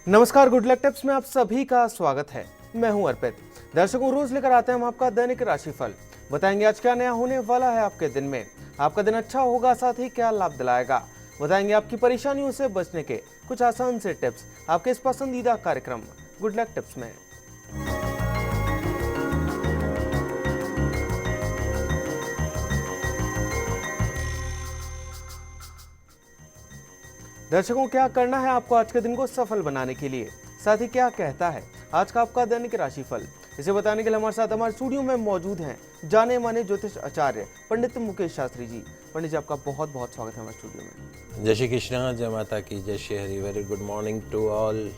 नमस्कार, good luck tips में आप सभी का स्वागत है। मैं हूं अर्पित। दर्शकों, रोज लेकर आते हैं हम आपका दैनिक राशिफल। बताएंगे आज क्या नया होने वाला है आपके दिन में, आपका दिन अच्छा होगा, साथ ही क्या लाभ दिलाएगा। बताएंगे आपकी परेशानियों से बचने के कुछ आसान से टिप्स आपके इस पसंदीदा कार्यक्रम गुड लक टिप्स में। दर्शकों, क्या करना है आपको आज के दिन को सफल बनाने के लिए, साथ ही क्या कहता है आज का आपका दैनिक राशिफल, इसे बताने के लिए हमारे साथ हमारे स्टूडियो में मौजूद हैं जाने माने ज्योतिष आचार्य पंडित मुकेश शास्त्री जी। पंडित जी, आपका बहुत बहुत स्वागत है हमारे स्टूडियो में। जय श्री कृष्ण, जय माता की, जय Shri Hari. Very good morning to all.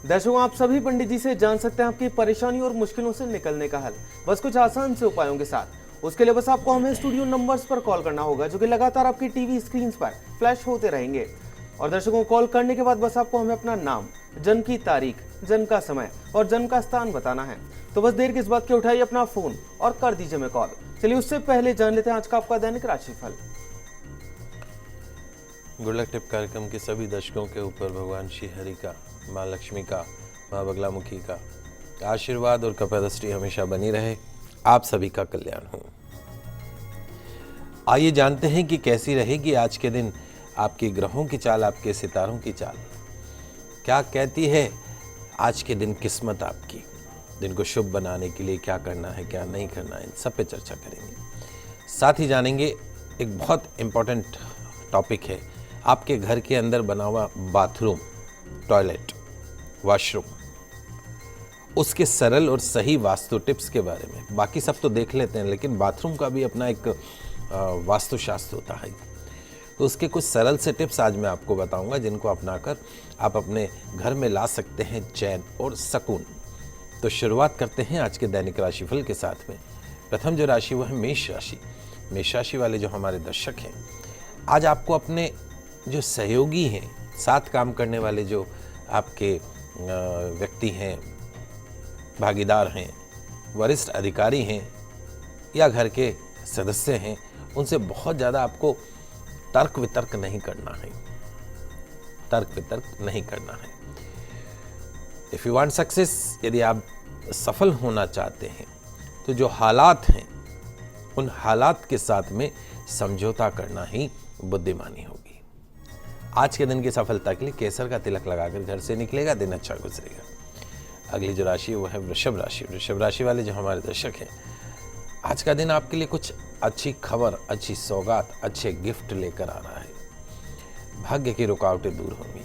दर्शकों, आप सभी पंडित जी से जान सकते हैं आपकी परेशानियों और मुश्किलों से निकलने का हल, बस कुछ आसान से उपायों के साथ। उसके लिए बस आपको हमें स्टूडियो नंबर्स पर कॉल करना होगा, जो कि लगातार आपकी टीवी स्क्रीन पर फ्लैश होते रहेंगे। और दर्शकों, कॉल करने के बाद बस आपको हमें अपना नाम, जन्म की तारीख, जन्म का समय और जन्म का स्थान बताना है। तो बस देर किस बात की, उठाइए अपना फोन और कर दीजिए हमें कॉल। चलिए उससे पहले जान लेते हैं आज का आपका दैनिक राशिफल। गुड लक टिप कार्यक्रम के सभी दर्शकों के ऊपर भगवान श्री हरि का, माँ लक्ष्मी का, माँ बगलामुखी का आशीर्वाद और कृपा दृष्टि हमेशा बनी रहे। आप सभी का कल्याण हो। आइए जानते हैं कि कैसी रहेगी आज के दिन आपके ग्रहों की चाल, आपके सितारों की चाल क्या कहती है। आज के दिन किस्मत आपकी, दिन को शुभ बनाने के लिए क्या करना है, क्या नहीं करना है, इन सब पे चर्चा करेंगे। साथ ही जानेंगे एक बहुत इंपॉर्टेंट टॉपिक है, आपके घर के अंदर बना हुआ बाथरूम, टॉयलेट, वॉशरूम, उसके सरल और सही वास्तु टिप्स के बारे में। बाकी सब तो देख लेते हैं, लेकिन बाथरूम का भी अपना एक वास्तुशास्त्र होता है, तो उसके कुछ सरल से टिप्स आज मैं आपको बताऊंगा, जिनको अपनाकर आप अपने घर में ला सकते हैं चैन और सुकून। तो शुरुआत करते हैं आज के दैनिक राशिफल के साथ में। प्रथम जो राशि वो है मेष राशि। मेष राशि वाले जो हमारे दर्शक हैं, आज आपको अपने जो सहयोगी हैं, साथ काम करने वाले जो आपके व्यक्ति हैं, भागीदार हैं, वरिष्ठ अधिकारी हैं या घर के सदस्य हैं, उनसे बहुत ज़्यादा आपको तर्क वितर्क नहीं करना है। तर्क वितर्क नहीं करना है। इफ यू वांट सक्सेस, यदि आप सफल होना चाहते हैं, तो जो हालात हैं उन हालात के साथ में समझौता करना ही बुद्धिमानी होगी। आज के दिन की सफलता के लिए केसर का तिलक लगाकर घर से निकलेगा, दिन अच्छा गुजरेगा। अगली जो राशि वो है वृषभ राशि। वृषभ राशि वाले जो हमारे दर्शक हैं, आज का दिन आपके लिए कुछ अच्छी खबर, अच्छी सौगात, अच्छे गिफ्ट लेकर आ रहा है। भाग्य की रुकावटें दूर होंगी।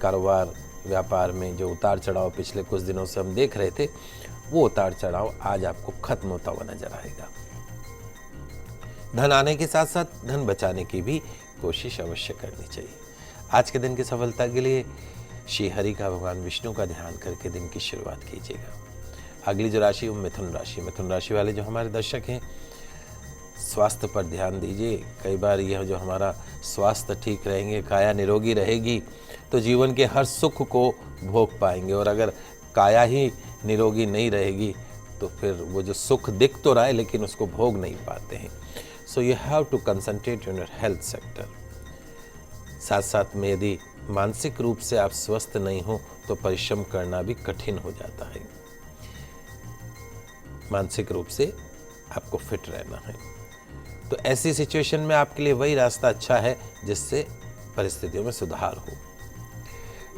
कारोबार व्यापार में जो उतार चढ़ाव पिछले कुछ दिनों से हम देख रहे थे, वो उतार चढ़ाव आज आपको खत्म होता हुआ नजर आएगा। धन आने के साथ साथ धन बचाने की भी कोशिश अवश्य करनी चाहिए। आज के दिन की सफलता के लिए श्री हरि का, भगवान विष्णु का ध्यान करके दिन की शुरुआत कीजिएगा। अगली जो राशि वो मिथुन राशि। मिथुन राशि वाले जो हमारे दर्शक हैं, स्वास्थ्य पर ध्यान दीजिए। कई बार यह जो हमारा स्वास्थ्य ठीक रहेंगे, काया निरोगी रहेगी, तो जीवन के हर सुख को भोग पाएंगे। और अगर काया ही निरोगी नहीं रहेगी, तो फिर वो जो सुख दिख तो रहा है, लेकिन उसको भोग नहीं पाते हैं। So you have to concentrate on your health sector. साथ साथ में यदि मानसिक रूप से आप स्वस्थ नहीं हो, तो परिश्रम करना भी कठिन हो जाता है। मानसिक रूप से आपको फिट रहना है। तो ऐसी सिचुएशन में आपके लिए वही रास्ता अच्छा है जिससे परिस्थितियों में सुधार हो।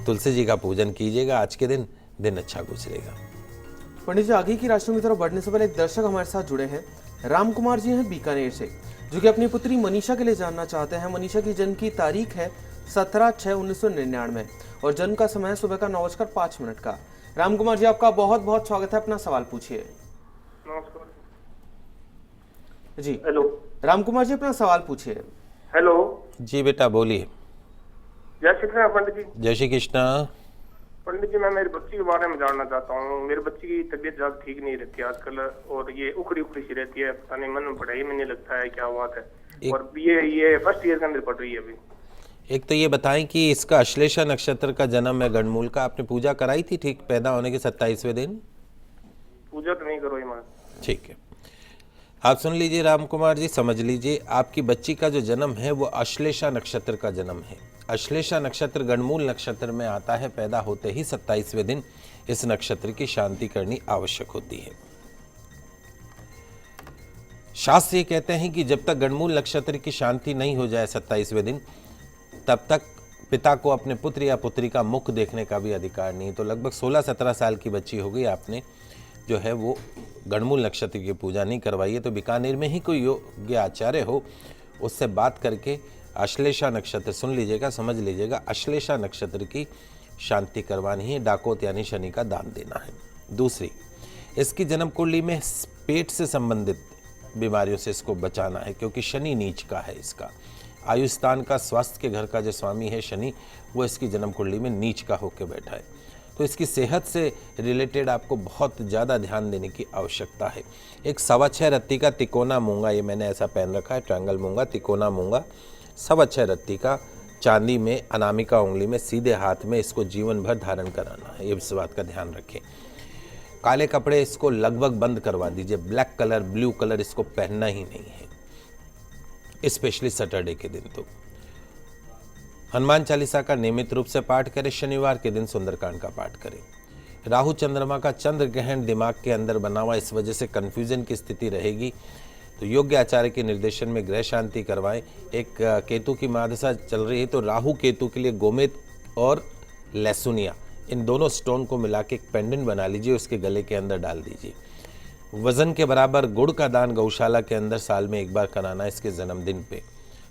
तुलसी जी का पूजन कीजिएगा। आज के दिन अच्छा गुजरेगा। पंडित जी, आगे की राशियों की तरफ बढ़ने से पहले एक दर्शक हमारे साथ जुड़े हैं। राम कुमार जी हैं बीकानेर से, जो कि अपनी पुत्री मनीषा के लिए जानना चाहते हैं। मनीषा की जन्म की तारीख है 17/6/1999 और जन्म का समय है सुबह का 9:05 का। राम कुमार जी, आपका बहुत बहुत स्वागत है। अपना सवाल पूछिए। नमस्कार जी। हेलो। राम कुमार जी, अपना सवाल पूछिए। हेलो जी बेटा, बोलिए। जय श्री कृष्ण पंडित जी। जय श्री कृष्ण। पंडित जी, मैं मेरी बच्ची के बारे में जानना चाहता हूँ। मेरी बच्ची की तबीयत ज्यादा ठीक नहीं रहती आजकल, और ये उखड़ी उखड़ी सी रहती है। पता नहीं, मन में पढ़ाई में नहीं लगता है, क्या बात है। और ये फर्स्ट ईयर के अंदर पढ़ रही है अभी। एक तो ये बताएं कि इसका अश्लेषा नक्षत्र का जन्म है, गणमूल का। आपने पूजा कराई थी ठीक पैदा होने के 27वें दिन? पूजा तो नहीं करो मां। ठीक है। आप सुन लीजिए राम कुमार जी, समझ लीजिए, आपकी बच्ची का जो जन्म है वो अश्लेषा नक्षत्र का जन्म है। अश्लेषा नक्षत्र गणमूल नक्षत्र में आता है। पैदा होते ही 27वें दिन इस नक्षत्र की शांति करनी आवश्यक होती है। शास्त्र ये कहते हैं कि जब तक गणमूल नक्षत्र की शांति नहीं हो जाए 27वें दिन, तब तक पिता को अपने पुत्र या पुत्री का मुख देखने का भी अधिकार नहीं। तो लगभग 16-17 साल की बच्ची हो गई, आपने जो है वो गणमूल नक्षत्र की पूजा नहीं करवाई है, तो बीकानेर में ही कोई योग्य आचार्य हो, उससे बात करके अश्लेषा नक्षत्र, सुन लीजिएगा, समझ लीजिएगा, अश्लेषा नक्षत्र की शांति करवानी है। डाकोत यानी शनि का दान देना है। दूसरी, इसकी जन्म कुंडली में पेट से संबंधित बीमारियों से इसको बचाना है, क्योंकि शनि नीच का है। इसका आयुस्थान का, स्वास्थ्य के घर का जो स्वामी है शनि, वो इसकी जन्म कुंडली में नीच का होकर बैठा है। तो इसकी सेहत से रिलेटेड आपको बहुत ज़्यादा ध्यान देने की आवश्यकता है। एक 6.25 रत्ती का तिकोना मूंगा, ये मैंने ऐसा पहन रखा है, ट्रायंगल मूंगा, तिकोना मूंगा, 6.25 रत्ती का, चांदी में, अनामिका उंगली में, सीधे हाथ में, इसको जीवन भर धारण कराना है। ये इस बात का ध्यान रखें। काले कपड़े इसको लगभग बंद करवा दीजिए। ब्लैक कलर, ब्लू कलर इसको पहनना ही नहीं है, स्पेशली सैटरडे के दिन। तो हनुमान चालीसा का नियमित रूप से पाठ करें। शनिवार के दिन सुंदरकांड का पाठ करें। राहु चंद्रमा का चंद्र ग्रहण दिमाग के अंदर बना हुआ, इस वजह से कन्फ्यूजन की स्थिति रहेगी। तो योग्य आचार्य के निर्देशन में गृह शांति करवाएं। एक केतु की महादशा चल रही है, तो राहु केतु के लिए गोमेद और लहसुनिया, इन दोनों स्टोन को मिला के एक पेंडेंट बना लीजिए, उसके गले के अंदर डाल दीजिए। वजन के बराबर गुड़ का दान गौशाला के अंदर साल में एक बार कराना है इसके जन्मदिन पे।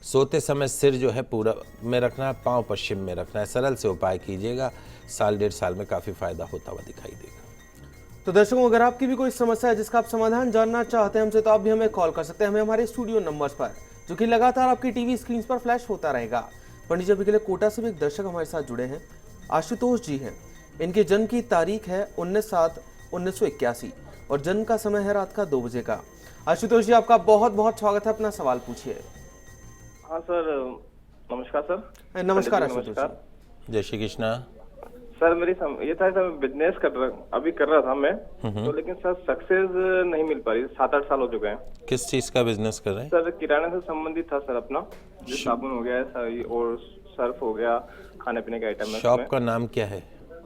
सोते समय सिर जो है पूरब में रखना है, पांव पश्चिम में रखना है। सरल से उपाय कीजिएगा, साल 1.5 साल में काफ़ी फायदा होता हुआ दिखाई देगा। तो दर्शकों, अगर आपकी भी कोई समस्या है जिसका आप समाधान जानना चाहते हैं हमसे, तो आप भी हमें कॉल कर सकते हैं, हमें हमारे स्टूडियो नंबर्स पर, जो कि लगातार आपकी टीवी स्क्रीन पर फ्लैश होता रहेगा। पंडित जी, अभी के लिए कोटा से भी एक दर्शक हमारे साथ जुड़े हैं, आशुतोष जी हैं। इनके जन्म की तारीख है 19/7/1981 और जन्म का समय है रात का 2 बजे का। आशुतोष जी, आपका बहुत बहुत स्वागत है, अपना सवाल पूछिए। हाँ सर, नमस्कार सर। नमस्कार पंडित जी, आशुतोष जी। जय श्री कृष्णा। सर मेरी ये था सर, बिजनेस अभी कर रहा था मैं, तो लेकिन सर सक्सेस नहीं मिल पा रही। 7-8 साल हो चुके हैं। किस चीज़ का बिजनेस कर रहे हैं? सर किराने से संबंधित था सर अपना, जो साबुन हो गया और सर्फ हो गया, खाने पीने के आइटम है। शॉप का नाम क्या है?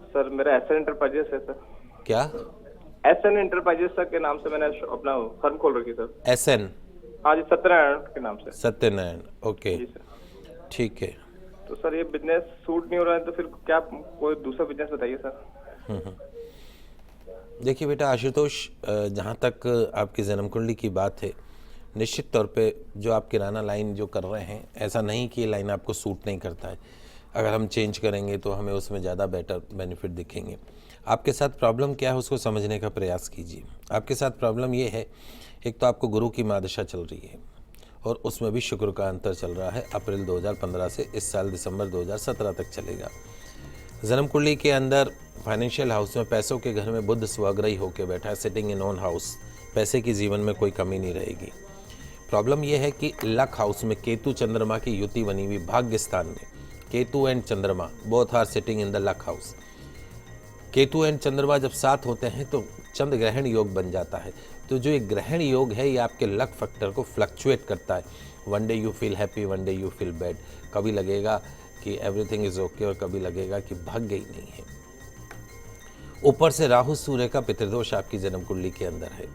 सर मेरा एसएन एंटरप्राइजेस है सर। क्या? एसएन एंटरप्राइजेस सर के नाम से मैंने अपना फर्म खोल रखी सर। SN? हाँ जी, सत्यनारायण के नाम से। सत्यनारायण, ओके, जी सर। ठीक है। तो सर ये बिजनेस सूट नहीं हो रहा है, तो फिर क्या कोई दूसरा बिजनेस बताइए सर। देखिए बेटा आशुतोष, जहाँ तक आपकी जन्म कुंडली की बात है, निश्चित तौर पे जो आप किराना लाइन जो कर रहे हैं, ऐसा नहीं कि ये लाइन आपको सूट नहीं करता है। अगर हम चेंज करेंगे तो हमें उसमें ज़्यादा बेटर बेनिफिट दिखेंगे। आपके साथ प्रॉब्लम क्या है उसको समझने का प्रयास कीजिए। आपके साथ प्रॉब्लम ये है, एक तो आपको गुरु की महादशा चल रही है और उसमें भी शुक्र का अंतर चल रहा है। अप्रैल 2015 से इस साल दिसंबर 2017 तक चलेगा। जन्म कुंडली के अंदर फाइनेंशियल हाउस में, पैसों के घर में बुध स्वग्रही होकर बैठा है, सिटिंग इन ओन हाउस। पैसे की जीवन में कोई कमी नहीं रहेगी। प्रॉब्लम यह है कि लक हाउस में केतु चंद्रमा की युति बनी हुई, भाग्य स्थान में Ketu and Chandrama both are sitting in the luck house. Ketu and Chandrama जब साथ होते हैं तो चंद्र ग्रहण योग बन जाता है। तो जो एक ग्रहण योग है, ये आपके लक फैक्टर को फ्लक्चुएट करता है। One day you feel happy, one day you feel bad. कभी लगेगा कि एवरीथिंग इज ओके और कभी लगेगा कि भाग्य ही नहीं है। ऊपर से राहु सूर्य का पितृदोष आपकी जन्म कुंडली के अंदर है।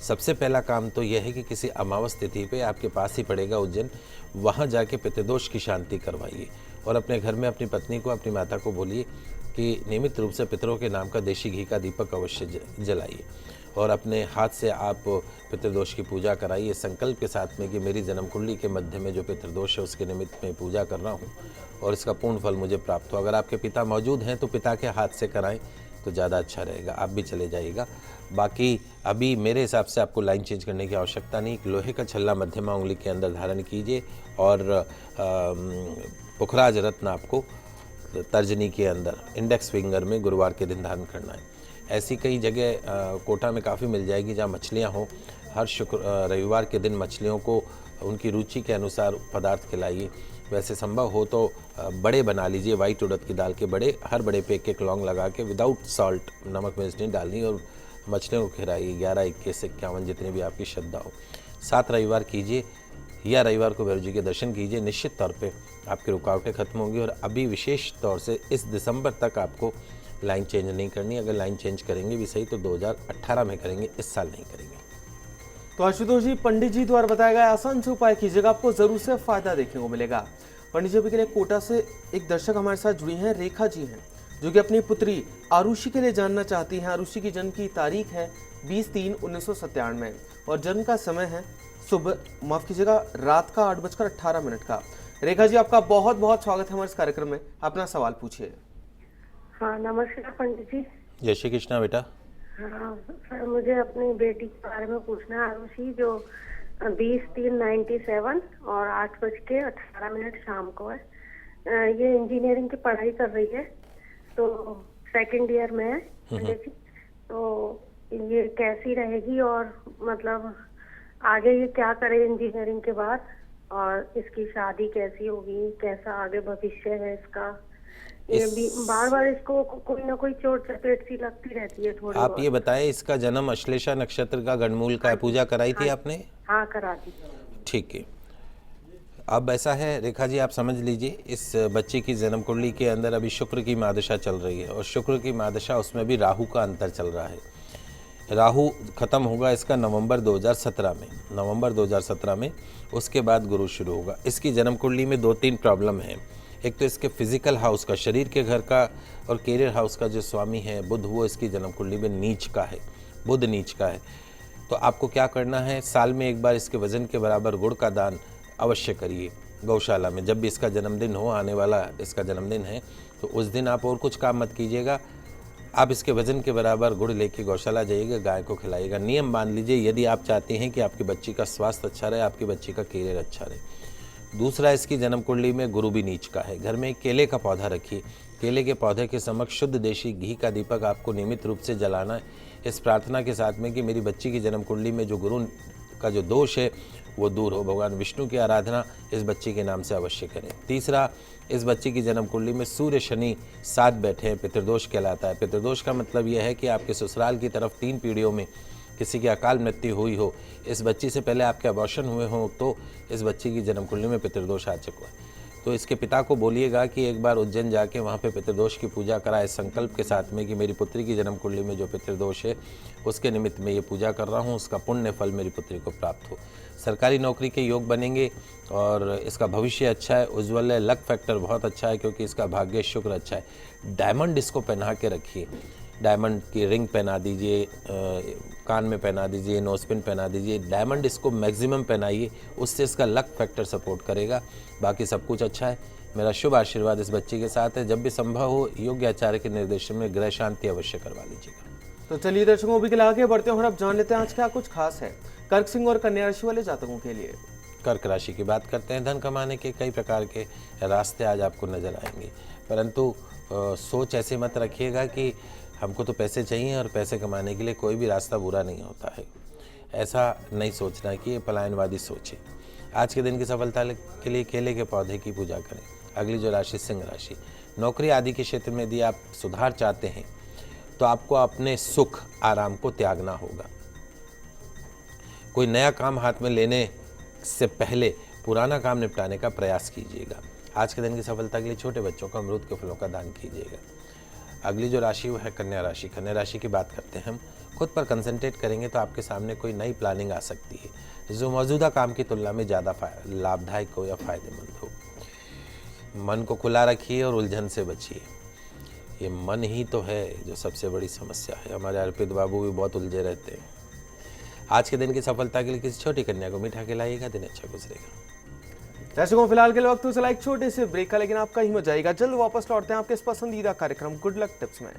सबसे पहला काम तो यह है कि किसी अमावस तिथि पे आपके पास ही पड़ेगा उज्जैन, वहाँ जाके पितृदोष की शांति करवाइए और अपने घर में अपनी पत्नी को, अपनी माता को बोलिए कि नियमित रूप से पितरों के नाम का देशी घी का दीपक अवश्य जलाइए और अपने हाथ से आप पितृदोष की पूजा कराइए, संकल्प के साथ में कि मेरी जन्म कुंडली के मध्य में जो पितृदोष है उसके निमित्त में पूजा कर रहा हूँ और इसका पूर्ण फल मुझे प्राप्त हो। अगर आपके पिता मौजूद हैं तो पिता के हाथ से कराएं तो ज़्यादा अच्छा रहेगा, आप भी चले जाइएगा। बाकी अभी मेरे हिसाब से आपको लाइन चेंज करने की आवश्यकता नहीं। लोहे का छल्ला मध्यमा उंगली के अंदर धारण कीजिए और पुखराज रत्न आपको तर्जनी के अंदर इंडेक्स फिंगर में गुरुवार के दिन धारण करना है। ऐसी कई जगह कोटा में काफ़ी मिल जाएगी जहाँ मछलियाँ हों। हर रविवार के दिन मछलियों को उनकी रुचि के अनुसार पदार्थ खिलाइए। वैसे संभव हो तो बड़े बना लीजिए, वाइट उड़द की दाल के बड़े, हर बड़े पे एक लौंग लगा के विदाउट सॉल्ट, नमक मिर्च नहीं डालनी और मछलियों को खिलाइए। 11, 21, 51 जितनी भी आपकी श्रद्धा हो। 7 रविवार कीजिए या रविवार को भैरव जी के दर्शन कीजिए, निश्चित तौर पे आपकी रुकावटें खत्म होंगी। और अभी विशेष तौर से इस दिसंबर तक आपको लाइन चेंज नहीं करनी। अगर लाइन चेंज करेंगे भी सही तो 2018 में करेंगे, इस साल नहीं करेंगे। तो आशुतोष जी, पंडित जी द्वारा बताया गया आसान से उपाय कीजिएगा, आपको जरूर से फायदा देखने को मिलेगा। पंडित जी, अभी के लिए कोटा से एक दर्शक हमारे साथ जुड़ी हैं, रेखा जी हैं, जो कि अपनी पुत्री आरुषि के लिए जानना चाहती हैं। आरुषि की जन्म की तारीख है 20/3/1997 और जन्म का समय है सुबह, माफ कीजिएगा, रात का 8:18 का। रेखा जी, आपका बहुत बहुत स्वागत है हमारे इस कार्यक्रम में, अपना सवाल पूछिए। हाँ, नमस्कार पंडित जी। जय श्री कृष्णा बेटा। हाँ सर, मुझे अपनी बेटी के बारे में पूछना है, आरुषि, जो 20/3/97 और 8:18 शाम को है। ये इंजीनियरिंग की पढ़ाई कर रही है, तो सेकंड ईयर में है पंडित जी। तो ये कैसी रहेगी और मतलब आगे ये क्या करे इंजीनियरिंग के बाद, और इसकी शादी कैसी होगी, कैसा आगे भविष्य है इसका। ये भी बार बार इसको कोई ना कोई चोट चपेट सी लगती रहती है थोड़ी। आप ये बताएं, इसका जन्म अश्लेषा नक्षत्र का गणमूल का है, पूजा कराई थी आपने? हाँ, करा दी। ठीक है। अब ऐसा है रेखा जी, आप समझ लीजिए, इस बच्ची की जन्म कुंडली के अंदर अभी शुक्र की महादशा चल रही है और शुक्र की महादशा, उसमें भी राहु का अंतर चल रहा है। राहु खत्म होगा इसका नवंबर 2017 में, नवंबर 2017 में, उसके बाद गुरु शुरू होगा। इसकी जन्म कुंडली में 2-3 प्रॉब्लम है। एक तो इसके फिजिकल हाउस का, शरीर के घर का और कैरियर हाउस का जो स्वामी है बुध, वो इसकी जन्म कुंडली में नीच का है, बुध नीच का है। तो आपको क्या करना है, साल में एक बार इसके वजन के बराबर गुड़ का दान अवश्य करिए गौशाला में। जब भी इसका जन्मदिन हो, आने वाला इसका जन्मदिन है, तो उस दिन आप और कुछ काम मत कीजिएगा, आप इसके वजन के बराबर गुड़ लेके गौशाला जाइएगा, गाय को खिलाइएगा। नियम मान लीजिए, यदि आप चाहते हैं कि आपकी बच्ची का स्वास्थ्य अच्छा रहे, आपकी बच्ची का कैरियर अच्छा रहे। दूसरा, इसकी जन्म कुंडली में गुरु भी नीच का है। घर में एक केले का पौधा रखिए, केले के पौधे के समक्ष शुद्ध देशी घी का दीपक आपको नियमित रूप से जलाना है, इस प्रार्थना के साथ में कि मेरी बच्ची की जन्म कुंडली में जो गुरु का जो दोष है वो दूर हो। भगवान विष्णु की आराधना इस बच्ची के नाम से अवश्य करें। तीसरा, इस बच्ची की जन्म कुंडली में सूर्य शनि साथ बैठे हैं, पितृदोष कहलाता है। पितृदोष का मतलब यह है कि आपके ससुराल की तरफ 3 पीढ़ियों में किसी की अकाल मृत्यु हुई हो, इस बच्ची से पहले आपके अबॉर्शन हुए हों, तो इस बच्ची की जन्म कुंडली में पितृदोष आ चुका है। तो इसके पिता को बोलिएगा कि एक बार उज्जैन जाके वहाँ पे पितृदोष की पूजा कराए, संकल्प के साथ में कि मेरी पुत्री की जन्म कुंडली में जो पितृदोष है उसके निमित्त में ये पूजा कर रहा हूँ, उसका पुण्य फल मेरी पुत्री को प्राप्त हो। सरकारी नौकरी के योग बनेंगे और इसका भविष्य अच्छा है, उज्ज्वल है, लक फैक्टर बहुत अच्छा है क्योंकि इसका भाग्य शुक्र अच्छा है। डायमंड इसको पहना के रखिए, डायमंड की रिंग पहना दीजिए, कान में पहना दीजिए, नोजपिन पहना दीजिए, डायमंड इसको मैक्सिमम पहनाइए, उससे इसका लक फैक्टर सपोर्ट करेगा। बाकी सब कुछ अच्छा है। मेरा शुभ आशीर्वाद इस बच्ची के साथ है। जब भी संभव हो योग्य आचार्य के निर्देशन में ग्रह शांति अवश्य करवा लीजिएगा। तो चलिए दर्शकों, अभी के लिए आगे बढ़ते हैं और अब जान लेते हैं आज क्या कुछ खास है कर्क सिंह और कन्या राशि वाले जातकों के लिए। कर्क राशि की बात करते हैं। धन कमाने के कई प्रकार के रास्ते आज आपको नजर आएंगे, परंतु सोच ऐसे मत रखिएगा कि हमको तो पैसे चाहिए और पैसे कमाने के लिए कोई भी रास्ता बुरा नहीं होता है। ऐसा नहीं सोचना कि ये पलायनवादी सोच है। आज के दिन की सफलता के लिए केले के पौधे की पूजा करें। अगली जो राशि सिंह राशि, नौकरी आदि के क्षेत्र में यदि आप सुधार चाहते हैं तो आपको अपने सुख आराम को त्यागना होगा। कोई नया काम हाथ में लेने से पहले पुराना काम निपटाने का प्रयास कीजिएगा। आज के दिन की सफलता के लिए छोटे बच्चों को अमरूद के फलों का दान कीजिएगा। अगली जो राशि वो है कन्या राशि। कन्या राशि की बात करते हैं हम। खुद पर कंसंट्रेट करेंगे तो आपके सामने कोई नई प्लानिंग आ सकती है जो मौजूदा काम की तुलना में ज़्यादा लाभदायक हो या फायदेमंद हो। मन को खुला रखिए और उलझन से बचिए। ये मन ही तो है जो सबसे बड़ी समस्या है। हमारे अर्पित बाबू भी बहुत उलझे रहते हैं। आज के दिन की सफलता के लिए किसी छोटी कन्या को मीठा खिलाइएगा, दिन अच्छा गुजरेगा। दर्शकों, फिलहाल के लिए वक्त तो चला एक छोटे से ब्रेक का, लेकिन आपका ही मजा आएगा। जल्द वापस लौटते हैं आपके इस पसंदीदा कार्यक्रम गुड लक टिप्स में।